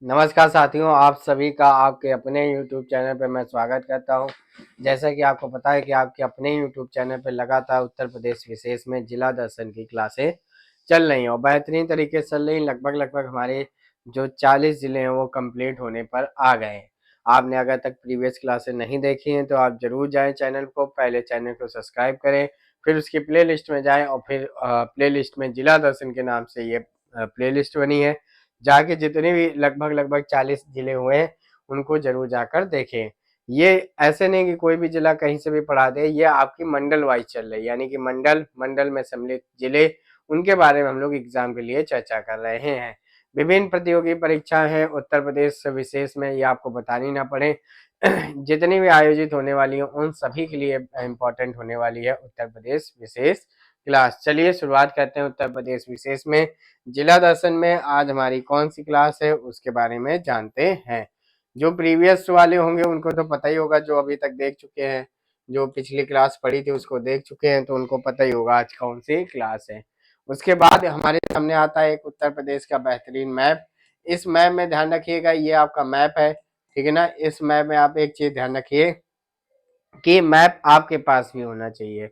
नमस्कार साथियों, आप सभी का आपके अपने YouTube चैनल पे मैं स्वागत करता हूं। जैसा कि आपको पता है कि आपके अपने YouTube चैनल पे लगातार उत्तर प्रदेश विशेष में जिला दर्शन की क्लासें चल रही हैं और बेहतरीन तरीके से चल रही हैं। लगभग हमारे जो 40 ज़िले हैं वो कंप्लीट होने पर आ गए हैं। आपने अगर तक प्रीवियस क्लासें नहीं देखी हैं तो आप ज़रूर जाएँ चैनल को, पहले चैनल को सब्सक्राइब करें, फिर उसकी प्लेलिस्ट में जाएँ और फिर प्लेलिस्ट में जिला दर्शन के नाम से ये प्लेलिस्ट बनी है। जाके जितने भी लगभग 40 जिले हुए हैं उनको जरूर जाकर देखें। ये ऐसे नहीं कि कोई भी जिला कहीं से भी पढ़ा दे, ये आपकी मंडल वाइज चल रही है, यानी कि मंडल मंडल में सम्मिलित जिले उनके बारे में हम लोग एग्जाम के लिए चर्चा कर रहे हैं। विभिन्न प्रतियोगी परीक्षाएं हैं उत्तर प्रदेश विशेष में, ये आपको बतानी ना पड़े। जितनी भी आयोजित होने वाली है उन सभी के लिए इम्पोर्टेंट होने वाली है उत्तर प्रदेश विशेष क्लास। चलिए शुरुआत करते हैं उत्तर प्रदेश विशेष में। जिला दर्शन में आज हमारी कौन सी क्लास है उसके बारे में जानते हैं। जो प्रीवियस वाले होंगे उनको तो पता ही होगा, जो अभी तक देख चुके हैं, जो पिछली क्लास पढ़ी थी उसको देख चुके हैं तो उनको पता ही होगा आज कौन सी क्लास है। उसके बाद हमारे सामने आता है एक उत्तर प्रदेश का बेहतरीन मैप। इस मैप में ध्यान रखिएगा, ये आपका मैप है, ठीक है ना। इस मैप में आप एक चीज ध्यान रखिए कि मैप आपके पास भी होना चाहिए।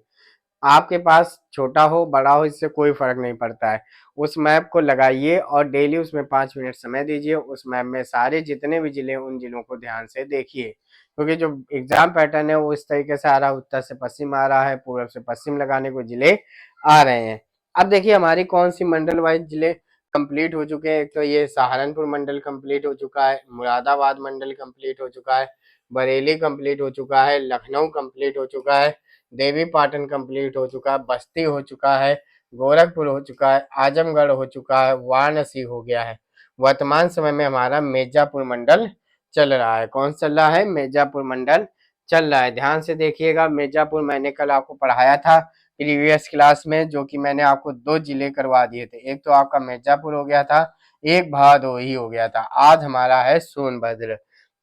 आपके पास छोटा हो बड़ा हो इससे कोई फर्क नहीं पड़ता है। उस मैप को लगाइए और डेली उसमें 5 मिनट समय दीजिए। उस मैप में सारे जितने भी जिले हैं उन जिलों को ध्यान से देखिए, क्योंकि जो एग्जाम पैटर्न है वो इस तरीके से आ रहा है, उत्तर से पश्चिम आ रहा है, पूर्व से पश्चिम लगाने को जिले आ रहे हैं। अब देखिए हमारी कौन सी मंडल वाइज जिले कंप्लीट हो चुके हैं। एक तो ये सहारनपुर मंडल कंप्लीट हो चुका है, मुरादाबाद मंडल कंप्लीट हो चुका है, बरेली कंप्लीट हो चुका है, लखनऊ कंप्लीट हो चुका है, देवी पाटन कंप्लीट हो चुका है, बस्ती हो चुका है, गोरखपुर हो चुका है, आजमगढ़ हो चुका है, वाराणसी हो गया है। वर्तमान समय में हमारा मिर्जापुर मंडल चल रहा है। कौन चल रहा है? मिर्जापुर मंडल चल रहा है। ध्यान से देखिएगा, मिर्जापुर मैंने कल आपको पढ़ाया था प्रीवियस क्लास में, जो कि मैंने आपको 2 जिले करवा दिए थे। एक तो आपका मिर्जापुर हो गया था, एक भदोही हो गया था। आज हमारा है सोनभद्र,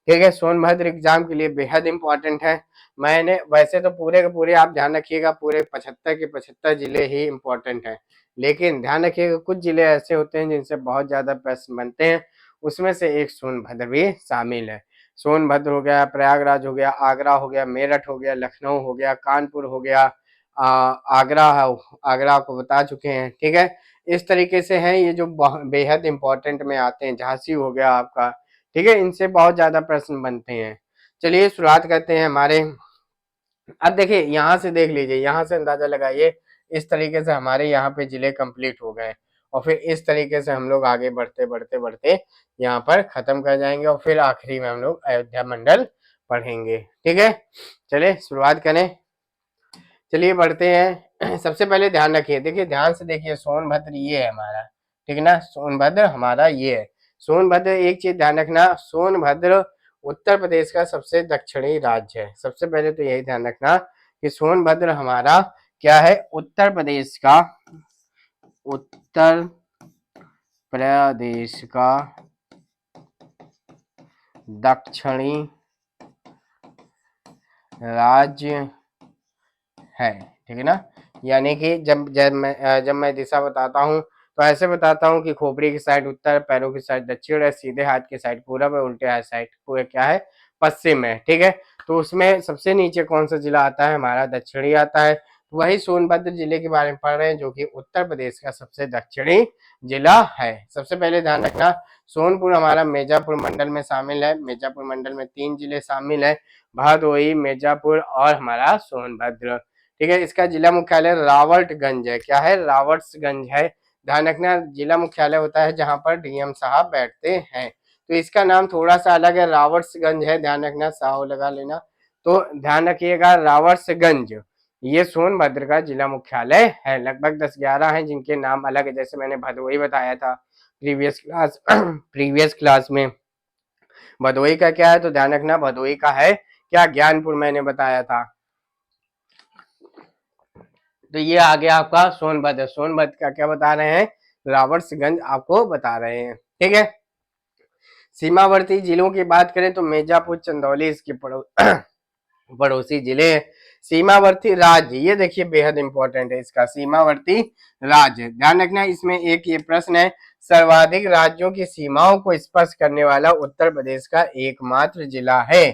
ठीक है। सोनभद्र एग्जाम के लिए बेहद इंपॉर्टेंट है। मैंने वैसे तो पूरे के पूरे आप ध्यान रखिएगा, पूरे 75 के 75 जिले ही इंपॉर्टेंट हैं, लेकिन ध्यान रखिएगा कुछ जिले ऐसे होते हैं जिनसे बहुत ज्यादा प्रश्न बनते हैं, उसमें से एक सोनभद्र भी शामिल है। सोनभद्र हो गया, प्रयागराज हो गया, आगरा हो गया, मेरठ हो गया, लखनऊ हो गया, कानपुर हो गया, आगरा आगरा को बता चुके हैं, ठीक है। इस तरीके से हैं ये जो बेहद इंपॉर्टेंट में आते हैं। झांसी हो गया आपका, ठीक है। इनसे बहुत ज्यादा प्रश्न बनते हैं। चलिए शुरुआत करते हैं हमारे। अब देखिए यहाँ से देख लीजिए, यहाँ से अंदाजा लगाइए, इस तरीके से हमारे यहाँ पे जिले कंप्लीट हो गए और फिर इस तरीके से हम लोग आगे बढ़ते बढ़ते बढ़ते यहाँ पर खत्म कर जाएंगे और फिर आखिरी में हम लोग अयोध्या मंडल पढ़ेंगे, ठीक है। चलिए शुरुआत करें, चलिए बढ़ते हैं। सबसे पहले ध्यान रखिए, देखिए ध्यान से देखिए, सोनभद्र ये है हमारा, ठीक है ना। सोनभद्र हमारा ये है। सोनभद्र एक चीज ध्यान रखना, सोनभद्र उत्तर प्रदेश का सबसे दक्षिणी राज्य है। सबसे पहले तो यही ध्यान रखना कि सोनभद्र हमारा क्या है, उत्तर प्रदेश का, उत्तर प्रदेश का दक्षिणी राज्य है, ठीक है ना। यानी कि जब मैं दिशा बताता हूँ तो ऐसे बताता हूँ कि खोपड़ी की साइड उत्तर, पैरों की साइड दक्षिण है, सीधे हाथ की साइड पूरब है, उल्टे हाथ साइड पूरे क्या है, पश्चिम है, ठीक है। तो उसमें सबसे नीचे कौन सा जिला आता है, हमारा दक्षिणी आता है। वही सोनभद्र जिले के बारे में पढ़ रहे हैं, जो कि उत्तर प्रदेश का सबसे दक्षिणी जिला है। सबसे पहले ध्यान रखना, सोनपुर हमारा मिर्जापुर मंडल में शामिल है। मिर्जापुर मंडल में 3 जिले शामिल है, भदोही, मिर्जापुर और हमारा सोनभद्र, ठीक है। इसका जिला मुख्यालय रावर्टगंज है। क्या है? रावर्ट्सगंज है। ध्यान रखना, जिला मुख्यालय होता है जहां पर डीएम साहब बैठते हैं, तो इसका नाम थोड़ा सा अलग है, रावर्ट्सगंज है। ध्यान रखना, साहो लगा लेना। तो ध्यान रखिएगा, रावर्ट्सगंज ये सोनभद्र का जिला मुख्यालय है। लगभग 10-11 हैं जिनके नाम अलग है, जैसे मैंने भदोही बताया था प्रीवियस क्लास प्रीवियस क्लास में। भदोही का क्या है तो ध्यान रखना, भदोही का है क्या, ज्ञानपुर मैंने बताया था। तो ये आ गया आपका सोनभद्र। सोनभद्र का क्या बता रहे हैं, रावर्ट्सगंज आपको बता रहे हैं, ठीक है। सीमावर्ती जिलों की बात करें तो मिर्जापुर, चंदौली इसके पड़ोसी जिले हैं। सीमावर्ती राज्य, ये देखिए बेहद इंपॉर्टेंट है इसका, सीमावर्ती राज्य ध्यान रखना। इसमें एक ये प्रश्न है, सर्वाधिक राज्यों की सीमाओं को स्पर्श करने वाला उत्तर प्रदेश का एकमात्र जिला है।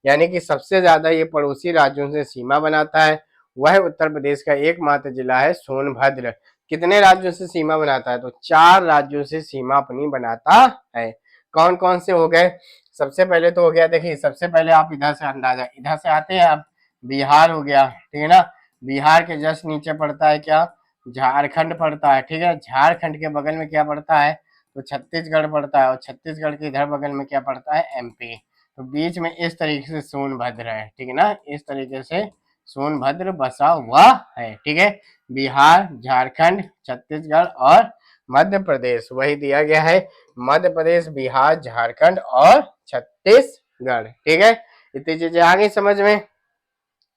यानी कि सबसे ज्यादा ये पड़ोसी राज्यों से सीमा बनाता है, वह उत्तर प्रदेश का एकमात्र जिला है सोनभद्र। कितने राज्यों से सीमा बनाता है? तो 4 राज्यों से सीमा अपनी बनाता है। कौन कौन से हो गए? सबसे पहले तो हो गया, देखिए सबसे पहले आप इधर से अंदाजा, इधर से आते हैं आप, बिहार हो गया, ठीक है ना। बिहार के जस्ट नीचे पड़ता है क्या? झारखंड पड़ता है, ठीक है। झारखंड के बगल में क्या पड़ता है? तो छत्तीसगढ़ पड़ता है, और छत्तीसगढ़ के इधर बगल में क्या पड़ता है? एमपी। तो बीच में इस तरीके से सोनभद्र है, ठीक है ना, इस तरीके से सोनभद्र बसा हुआ है, ठीक है। बिहार, झारखंड, छत्तीसगढ़ और मध्य प्रदेश, वही दिया गया है। मध्य प्रदेश, बिहार, झारखंड और छत्तीसगढ़, ठीक है। इतनी चीजें आ गई समझ में?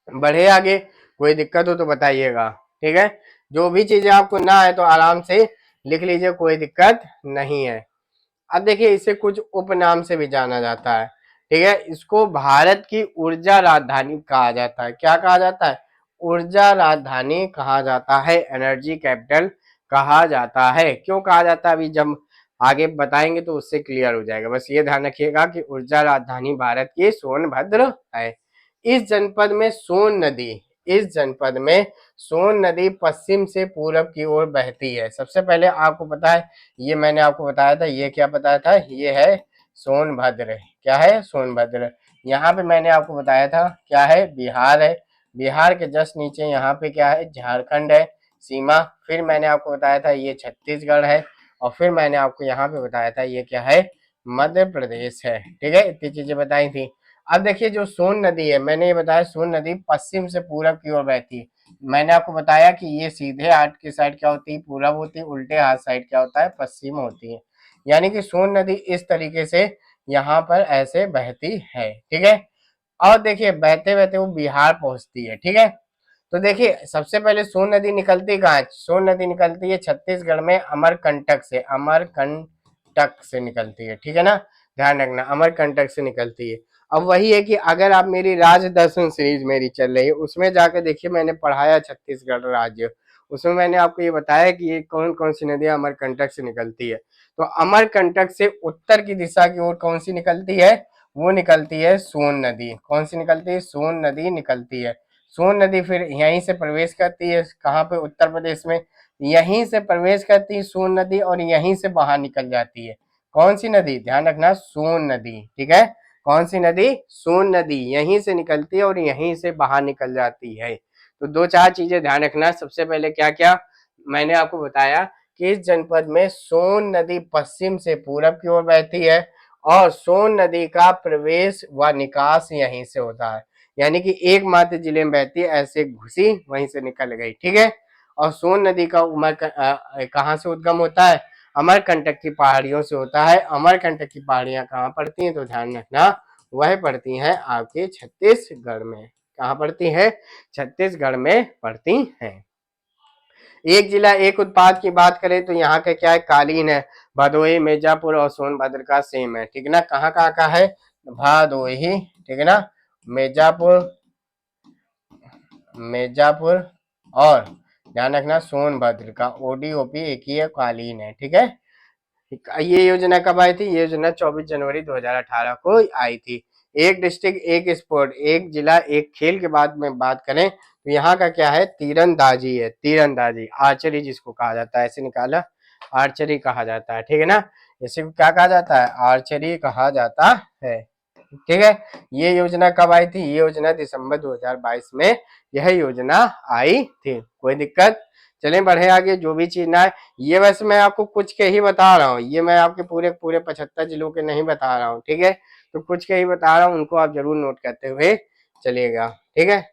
बढ़े आगे, कोई दिक्कत हो तो बताइएगा, ठीक है। जो भी चीजें आपको ना आए तो आराम से लिख लीजिए, कोई दिक्कत नहीं है। अब देखिए, इसे कुछ उपनाम से भी जाना जाता है, ठीक है। इसको भारत की ऊर्जा राजधानी कहा जाता है। क्या कहा जाता है? ऊर्जा राजधानी कहा जाता है, एनर्जी कैपिटल कहा जाता है। क्यों कहा जाता है, अभी जब आगे बताएंगे तो उससे क्लियर हो जाएगा। बस ये ध्यान रखिएगा कि ऊर्जा राजधानी भारत की सोनभद्र है। इस जनपद में सोन नदी, इस जनपद में सोन नदी पश्चिम से पूरब की ओर बहती है। सबसे पहले आपको पता है, ये मैंने आपको बताया था, ये क्या बताया था? ये है सोनभद्र। क्या है? सोनभद्र। यहाँ पे मैंने आपको बताया था क्या है? बिहार है। बिहार के जस्ट नीचे यहाँ पे क्या है? झारखंड है सीमा। फिर मैंने आपको बताया था ये छत्तीसगढ़ है, और फिर मैंने आपको यहाँ पे बताया था ये क्या है? मध्य प्रदेश है, ठीक है। इतनी चीजें बताई थी। अब देखिए, जो सोन नदी है, मैंने ये बताया सोन नदी पश्चिम से पूरब की ओर बहती है। मैंने आपको बताया कि ये सीधे हाथ की साइड क्या होती है? पूरब होती है। उल्टे हाथ साइड क्या होता है? पश्चिम होती है। यानी कि सोन नदी इस तरीके से यहाँ पर ऐसे बहती है, ठीक है। और देखिए, बहते बहते वो बिहार पहुंचती है, ठीक है। तो देखिए, सबसे पहले सोन नदी निकलती कहाँ है? सोन नदी निकलती है छत्तीसगढ़ में अमरकंटक से, अमरकंटक से निकलती है, ठीक है ना। ध्यान रखना, अमरकंटक से निकलती है। अब वही है कि अगर आप मेरी राज दर्शन सीरीज मेरी चल रही है, उसमें जाकर देखिए, मैंने पढ़ाया छत्तीसगढ़ राज्य, उसमें मैंने आपको ये बताया कि ये कौन कौन सी नदियां अमरकंटक से निकलती है। तो अमरकंटक से उत्तर की दिशा की ओर कौन सी निकलती है? वो निकलती है सोन नदी। कौन सी निकलती है? सोन नदी निकलती है। सोन नदी फिर यहीं से प्रवेश करती है, कहाँ पे? उत्तर प्रदेश में। यहीं से प्रवेश करती है सोन नदी, और यहीं से बाहर निकल जाती है। कौन सी नदी? ध्यान रखना, सोन नदी, ठीक है। कौन सी नदी? सोन नदी। यहीं से निकलती है और यहीं से बाहर निकल जाती है। तो दो चार चीजें ध्यान रखना। सबसे पहले क्या क्या मैंने आपको बताया कि इस जनपद में सोन नदी पश्चिम से पूरब की ओर बहती है, और सोन नदी का प्रवेश व निकास यहीं से होता है। यानी कि एकमात्र जिले में बहती है, ऐसे घुसी वहीं से निकल गई, ठीक है। और सोन नदी का कहाँ से उद्गम होता है? अमरकंटक की पहाड़ियों से होता है। अमरकंटक की पहाड़ियां कहाँ पड़ती हैं? तो ध्यान रखना, वह पड़ती हैं आपके छत्तीसगढ़ में। कहाँ पड़ती है? छत्तीसगढ़ में पड़ती हैं। एक जिला एक उत्पाद की बात करें तो यहाँ का क्या है? कालीन है। भदोही, मिर्जापुर और सोनभद्र का सेम है, ठीक है ना। कहाँ कहाँ का है? भदोही, ठीक है ना, मिर्जापुर, मिर्जापुर और ध्यान रखना सोनभद्र का ओडीओपी एक ही है, कालीन है, ठीक है। ये योजना कब आई थी? ये योजना 24 जनवरी 2018 को आई थी। एक डिस्ट्रिक्ट एक स्पोर्ट, एक जिला एक खेल के बाद में बात करें तो यहाँ का क्या है? तीरंदाजी है। तीरंदाजी, आर्चरी जिसको कहा जाता है, ऐसे निकाला, आर्चरी कहा जाता है, ठीक है ना। इसे क्या कहा जाता है? आर्चरी कहा जाता है, ठीक है। ये योजना कब आई थी? ये योजना दिसंबर 2022 में यह योजना आई थी। कोई दिक्कत? चलें बढ़े आगे। जो भी चीज ना है, ये वैसे मैं आपको कुछ के ही बता रहा हूँ, ये मैं आपके पूरे पूरे 75 जिलों के नहीं बता रहा हूँ, ठीक है। तो कुछ के ही बता रहा हूँ, उनको आप जरूर नोट करते हुए चलिएगा, ठीक है।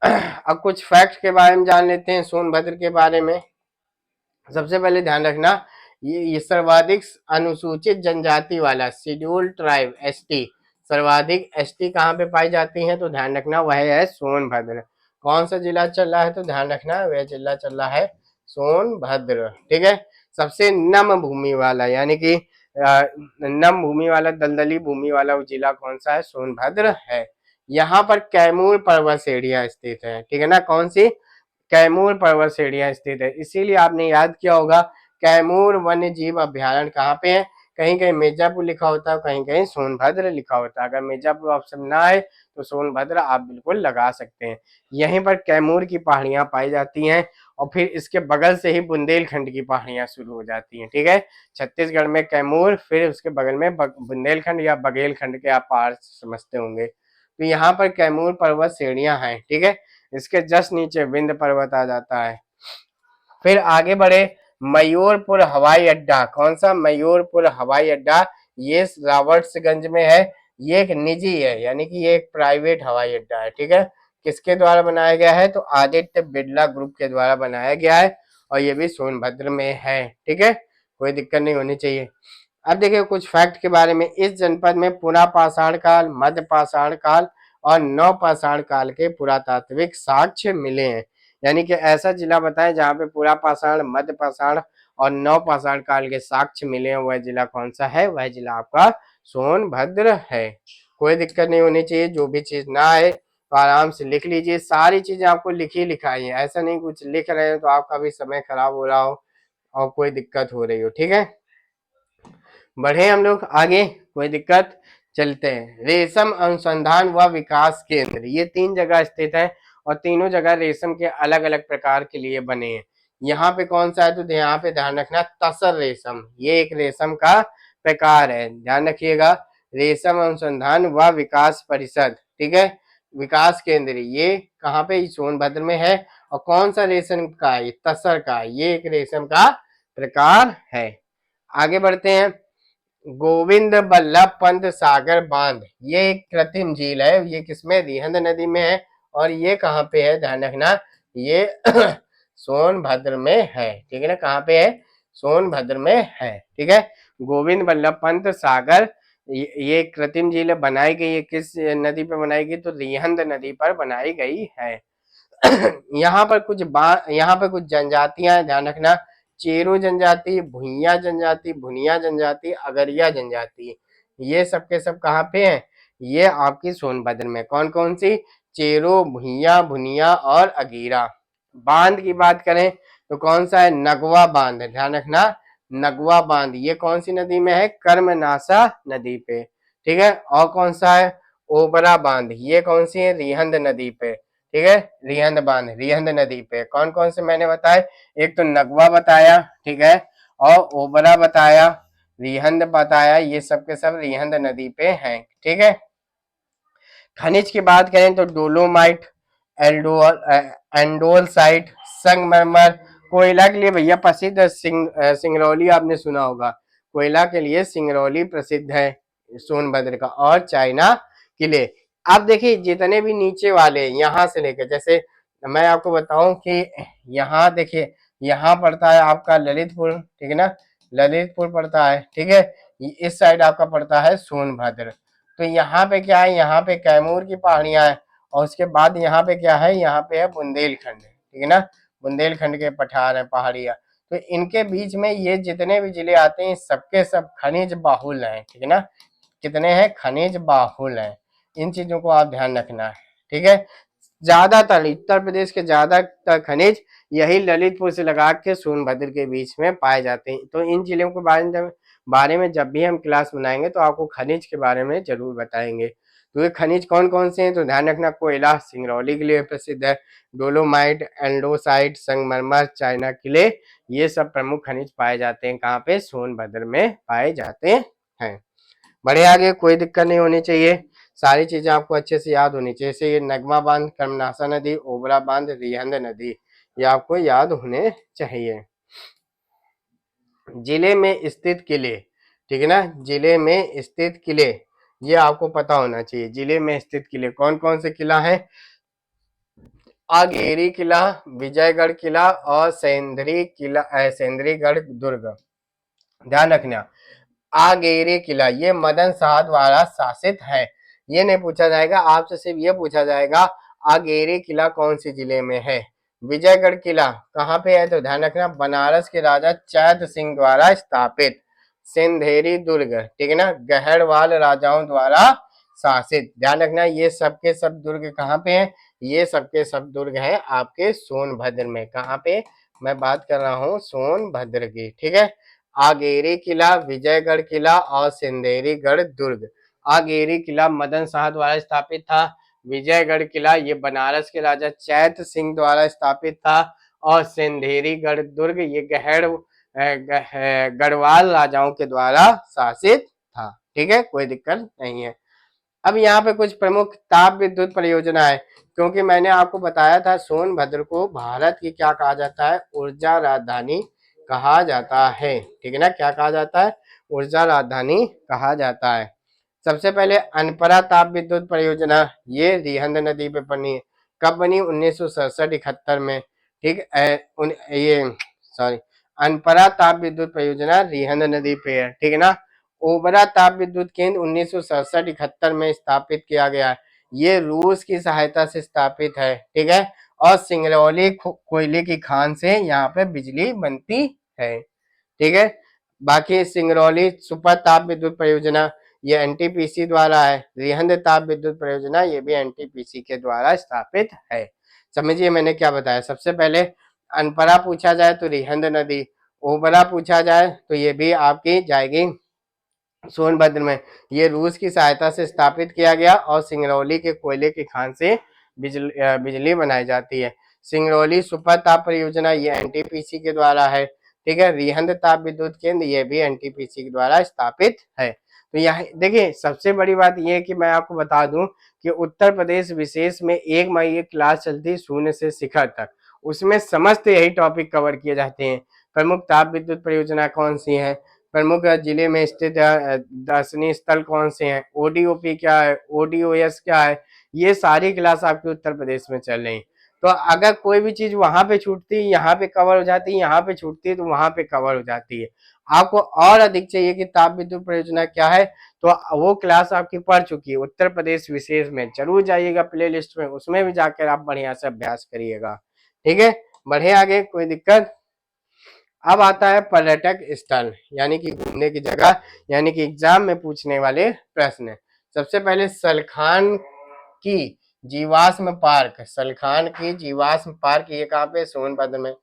अब कुछ फैक्ट के बारे में जान लेते हैं, सोनभद्र के बारे में। सबसे पहले ध्यान रखना, ये सर्वाधिक अनुसूचित जनजाति वाला शेड्यूल्ड ट्राइब एसटी, सर्वाधिक एसटी कहाँ पे पाई जाती है? तो ध्यान रखना, वह है सोनभद्र। कौन सा जिला चल रहा है? तो ध्यान रखना, वह जिला चल रहा है सोनभद्र, ठीक है। सबसे नम भूमि वाला, यानी कि नम भूमि वाला, दलदली भूमि वाला वो जिला कौन सा है? सोनभद्र है। यहाँ पर कैमूर पर्वत श्रेणियां स्थित है, ठीक है ना। कौन सी? कैमूर पर्वत श्रेणियां स्थित है। इसीलिए आपने याद किया होगा कैमूर वन्य जीव अभ्यारण्य कहाँ पे है? कहीं कहीं मिर्जापुर लिखा होता है, कहीं कहीं सोनभद्र लिखा होता है। अगर मिर्जापुर ऑप्शन ना आए तो सोनभद्र आप बिल्कुल लगा सकते हैं। यहीं पर कैमूर की पहाड़ियां पाई जाती हैं और फिर इसके बगल से ही बुंदेलखंड की पहाड़ियां शुरू हो जाती हैं। ठीक है, छत्तीसगढ़ में कैमूर, फिर उसके बगल में बुंदेलखंड या बघेलखंड के आप पहाड़ समझते होंगे। तो यहाँ पर कैमूर पर्वत श्रेणियां हैं। ठीक है, इसके जस्ट नीचे विंध्य पर्वत आ जाता है। फिर आगे बढ़े, मयूरपुर हवाई अड्डा। कौन सा? मयूरपुर हवाई अड्डा, ये रावर्ट्सगंज में है। ये एक निजी है, यानी कि ये एक प्राइवेट हवाई अड्डा है। ठीक है, किसके द्वारा बनाया गया है? तो आदित्य बिरला ग्रुप के द्वारा बनाया गया है और ये भी सोनभद्र में है। ठीक है, कोई दिक्कत नहीं होनी चाहिए। अब देखिए कुछ फैक्ट के बारे में। इस जनपद में पुरापाषाण काल, मध्य पाषाण काल और नवपाषाण काल के पुरातात्विक साक्ष्य मिले हैं। यानी कि ऐसा जिला बताएं जहां पे पुरापाषाण, मध्य पाषाण और नवपाषाण काल के साक्ष्य मिले हैं, वह जिला कौन सा है? वह जिला आपका सोनभद्र है। कोई दिक्कत नहीं होनी चाहिए। जो भी चीज ना आए तो आराम से लिख लीजिए। सारी चीजें आपको लिखी लिखाई है, ऐसा नहीं कुछ लिख रहे हो तो आपका भी समय खराब हो रहा हो और कोई दिक्कत हो रही हो। ठीक है, बढ़े हम लोग आगे, कोई दिक्कत? चलते हैं। रेशम अनुसंधान व विकास केंद्र, ये 3 जगह स्थित है और तीनों जगह रेशम के अलग अलग प्रकार के लिए बने हैं। यहाँ पे कौन सा है? तो यहाँ पे ध्यान रखना, तसर रेशम, ये एक रेशम का प्रकार है, ध्यान रखिएगा। रेशम अनुसंधान व विकास परिषद, ठीक है, विकास केंद्र, ये कहाँ पे? सोनभद्र में है। और कौन सा रेशम का है? तसर का, ये एक रेशम का प्रकार है। आगे बढ़ते हैं। गोविंद बल्लभ पंत सागर बांध, ये एक कृत्रिम झील है। ये किसमें? रिहंद नदी में है। और ये कहाँ पे है? ध्यान रखना, ये सोनभद्र में है। ठीक है ना, कहाँ पे है? सोनभद्र में है। ठीक है, गोविंद बल्लभ पंत सागर, ये कृत्रिम झील बनाई गई है। किस नदी पर बनाई गई? तो रिहंद नदी पर बनाई गई है। यहाँ पर कुछ जनजातियां हैं, ध्यान रखना। चेरो जनजाति, भुइया जनजाति, भुनिया जनजाति, अगरिया जनजाति, ये सब के सब कहाँ पे हैं? ये आपकी सोनभद्र में। कौन कौन सी? चेरो, भुइया, भुनिया और अगीरा। बांध की बात करें तो कौन सा है? नगवा बांध, ध्यान रखना, नगवा बांध, ये कौन सी नदी में है? कर्मनाशा नदी पे। ठीक है, और कौन सा है? ओबरा बांध, ये कौन सी है? रिहंद नदी पे। ठीक है, रिहंद बांध, रिहंद नदी पे। कौन कौन से मैंने बताए? एक तो नगवा बताया, ठीक है, और ओबरा बताया, रिहंद बताया, ये सब के सब रिहंद नदी पे हैं। ठीक है, खनिज की बात करें तो डोलोमाइट, एंडोलसाइट, संगमरमर। कोयला के लिए भैया प्रसिद्ध सिंगरौली आपने सुना होगा, कोयला के लिए सिंगरौली प्रसिद्ध है सोनभद्र का, और चाइना किले। अब देखिए जितने भी नीचे वाले यहाँ से लेकर, जैसे मैं आपको बताऊं कि यहाँ देखिए, यहाँ पड़ता है आपका ललितपुर, ठीक है ना, ललितपुर पड़ता है। ठीक है, इस साइड आपका पड़ता है सोनभद्र। तो यहाँ पे क्या है? यहाँ पे कैमूर की पहाड़ियां हैं और उसके बाद यहाँ पे क्या है? यहाँ पे है बुंदेलखंड, ठीक है ना, बुंदेलखंड के पठार है, पहाड़ियां। तो इनके बीच में ये जितने भी जिले आते हैं सबके सब खनिज बाहुल हैं। ठीक है ना, कितने हैं? खनिज बाहुल हैं। इन चीजों को आप ध्यान रखना है। ठीक है, ज्यादातर उत्तर प्रदेश के ज्यादातर खनिज यही ललितपुर से लगा के सोनभद्र के बीच में पाए जाते हैं। तो इन जिलों के बारे में जब भी हम क्लास बनाएंगे तो आपको खनिज के बारे में जरूर बताएंगे। तो ये खनिज कौन कौन से हैं? तो ध्यान रखना, कोयला सिंगरौली के लिए प्रसिद्ध है, डोलोमाइट, एंडोसाइट, संगमरमर, चाइना किले, ये सब प्रमुख खनिज पाए जाते हैं। कहाँ पे? सोनभद्र में पाए जाते हैं। बढ़े आगे, कोई दिक्कत नहीं होनी चाहिए। सारी चीजें आपको अच्छे से याद होनी चाहिए। जैसे ये नगमा बांध, कर्मनाशा नदी, ओबरा बांध, रिहंद नदी, ये आपको याद होने चाहिए। जिले में स्थित किले, ठीक है ना, जिले में स्थित किले, ये आपको पता होना चाहिए। जिले में स्थित किले कौन कौन से किला है? आगेरी किला, विजयगढ़ किला और सेंद्री किला, सेंद्रीगढ़ दुर्ग। ध्यान रखना, आगेरी किला ये मदन शाह द्वारा शासित है। ये नहीं पूछा जाएगा आपसे, सिर्फ ये पूछा जाएगा आगेरी किला कौन सी जिले में है। विजयगढ़ किला कहाँ पे है? तो ध्यान रखना, बनारस के राजा चैत सिंह द्वारा स्थापित। सिंधेरी दुर्ग, ठीक है ना, गहरवाल राजाओं द्वारा शासित। ध्यान रखना, ये सबके सब दुर्ग कहाँ पे हैं? ये सबके सब दुर्ग हैं आपके सोनभद्र में। कहाँ पे? मैं बात कर रहा हूँ सोनभद्र की, ठीक है। आगेरी किला, विजयगढ़ किला और सिंदेरीगढ़ दुर्ग। आगेरी किला मदन शाह द्वारा स्थापित था। विजयगढ़ किला ये बनारस के राजा चैत सिंह द्वारा स्थापित था। और सिंदेरीगढ़ दुर्ग ये गढ़वाल राजाओं के द्वारा शासित था, ठीक है, कोई दिक्कत नहीं है। अब यहाँ पे कुछ प्रमुख ताप विद्युत परियोजना है, क्योंकि मैंने आपको बताया था सोनभद्र को भारत की क्या कहा जाता है, ऊर्जा राजधानी कहा जाता है, ठीक है ना, क्या कहा जाता है, ऊर्जा राजधानी कहा जाता है। सबसे पहले अनपरा ताप विद्युत परियोजना, ये रिहंद नदी पे बनी है। कब बनी, 1967-71 में, ठीक है। ये सॉरी, अनपरा ताप विद्युत परियोजना रिहंद नदी पे है, ठीक है ना। ओबरा ताप विद्युत केंद्र 1967-71 में स्थापित किया गया है। ये रूस की सहायता से स्थापित है, ठीक है। और सिंगरौली कोयले की खान से यहाँ पे बिजली बनती है, ठीक है। बाकी सिंगरौली सुपर ताप विद्युत परियोजना ये एनटीपीसी द्वारा है। रिहंद ताप विद्युत परियोजना ये भी एनटीपीसी के द्वारा स्थापित है। समझिए मैंने क्या बताया। सबसे पहले अनपरा पूछा जाए तो रिहंद नदी, ओबरा पूछा जाए तो ये भी आपकी जाएगी सोनभद्र में। ये रूस की सहायता से स्थापित किया गया और सिंगरौली के कोयले की खान से बिजली बनाई जाती है। सिंगरौली सुपर ताप परियोजना ये एनटीपीसी के द्वारा है, ठीक है। रिहंद ताप विद्युत केंद्र ये भी एनटीपीसी के द्वारा स्थापित है। तो यहाँ देखिए सबसे बड़ी बात यह है कि मैं आपको बता दूं कि उत्तर प्रदेश विशेष में 1 मई एक क्लास चलती शून्य से शिखर तक, उसमें समस्त यही टॉपिक कवर किए जाते हैं। प्रमुख ताप विद्युत परियोजना कौन सी है, प्रमुख जिले में स्थित दर्शनीय स्थल कौन से हैं, ओडीओपी क्या है, ओडीओएस क्या है, ये सारी क्लास आपके उत्तर प्रदेश में चल रही। तो अगर कोई भी चीज वहां पे छूटती है यहाँ पे कवर हो जाती है, यहाँ पे छूटती है तो वहां पे कवर हो जाती है। आपको और अधिक चाहिए कि ताप विद्युत परियोजना क्या है, तो वो क्लास आपकी पढ़ चुकी है उत्तर प्रदेश विशेष में, जरूर जाइएगा प्ले लिस्ट में, उसमें भी जाकर आप बढ़िया से अभ्यास करिएगा, ठीक है। बढ़े आगे, कोई दिक्कत। अब आता है पर्यटक स्थल यानी कि घूमने की जगह, यानी कि एग्जाम में पूछने वाले प्रश्न। सबसे पहले सलखान की जीवाश्म पार्क, सलखान की जीवाश्म पार्क ये कहाँ पे, सोनभद्र में।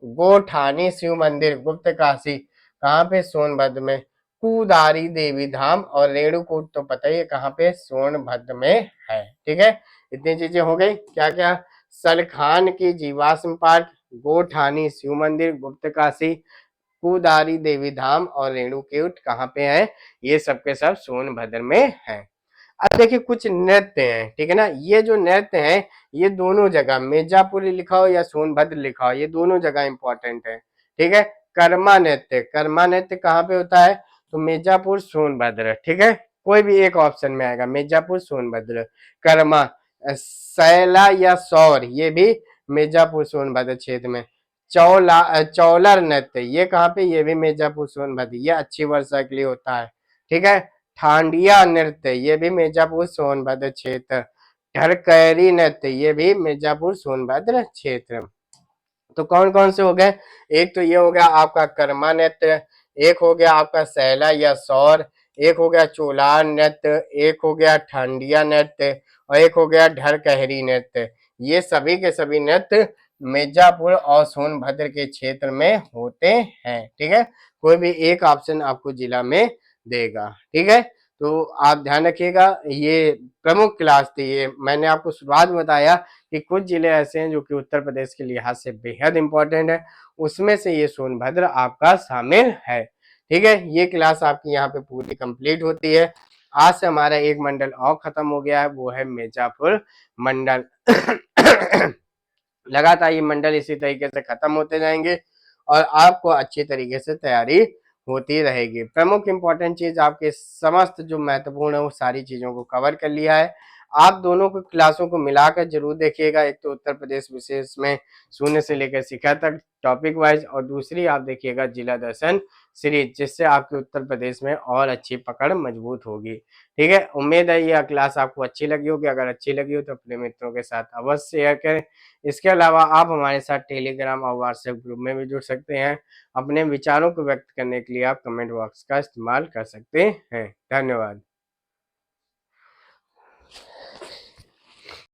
गोठानी शिव मंदिर गुप्त काशी कहाँ पे, सोनभद्र में। कुदारी देवी धाम और रेणुकूट तो पता ही है कहाँ पे, सोनभद्र में है, ठीक है। इतनी चीजें हो गई, क्या क्या, सलखान की जीवाश्म पार्क, गोठानी शिव मंदिर गुप्त काशी, कुदारी देवी धाम और रेणुकूट कहाँ पे है, ये सब के सब सोनभद्र में है। अब देखिए कुछ नृत्य हैं, ठीक है ना। ये जो नृत्य हैं ये दोनों जगह मिर्जापुर लिखा हो या सोनभद्र लिखा हो, ये दोनों जगह इंपॉर्टेंट है, ठीक है। कर्मा नृत्य, कर्मा नृत्य कहाँ पे होता है, तो मिर्जापुर सोनभद्र, ठीक है। कोई भी एक ऑप्शन में आएगा, मिर्जापुर सोनभद्र। कर्मा, सैला या सौर ये भी मिर्जापुर सोनभद्र क्षेत्र में। चौलर नृत्य ये कहाँ पे, ये भी मिर्जापुर सोनभद्र, ये अच्छी वर्षा के लिए होता है, ठीक है। ठांडिया नृत्य ये भी मिर्जापुर सोनभद्र क्षेत्र। ढरकैरी नृत्य ये भी मिर्जापुर सोनभद्र क्षेत्र। तो कौन कौन से हो गए, एक तो ये हो गया आपका कर्मा नृत्य, एक हो गया आपका सैला या सौर, एक हो गया चोलार नृत्य, एक हो गया ठंडिया नृत्य और एक हो गया ढरकहरी नृत्य। ये सभी के सभी नृत्य मिर्जापुर और सोनभद्र के क्षेत्र में होते हैं, ठीक है। कोई भी एक ऑप्शन आपको जिला में देगा, ठीक है। तो आप ध्यान रखिएगा, ये प्रमुख क्लास थी। ये मैंने आपको शुरुआत में बताया कि कुछ जिले ऐसे हैं जो कि उत्तर प्रदेश के लिहाज से बेहद इंपॉर्टेंट है, उसमें से ये सोनभद्र आपका शामिल है, ठीक है। ये क्लास आपकी यहाँ पे पूरी कंप्लीट होती है। आज से हमारा एक मंडल और खत्म हो गया है, वो है मिर्जापुर मंडल। लगातार ये मंडल इसी तरीके से खत्म होते जाएंगे और आपको अच्छी तरीके से तैयारी होती रहेगी। प्रमुख इंपॉर्टेंट चीज आपके समस्त जो महत्वपूर्ण है वो सारी चीजों को कवर कर लिया है। आप दोनों को क्लासों को मिलाकर जरूर देखिएगा, एक तो उत्तर प्रदेश विशेष में शून्य से लेकर शिखर तक टॉपिक वाइज, और दूसरी आप देखिएगा जिला दर्शन सीरीज, जिससे आपके उत्तर प्रदेश में और अच्छी पकड़ मजबूत होगी, ठीक है। उम्मीद है ये क्लास आपको अच्छी लगी होगी, अगर अच्छी लगी हो तो अपने मित्रों के साथ अवश्य शेयर करें। इसके अलावा आप हमारे साथ टेलीग्राम और व्हाट्सएप ग्रुप में भी जुड़ सकते हैं। अपने विचारों को व्यक्त करने के लिए आप कमेंट बॉक्स का इस्तेमाल कर सकते हैं। धन्यवाद।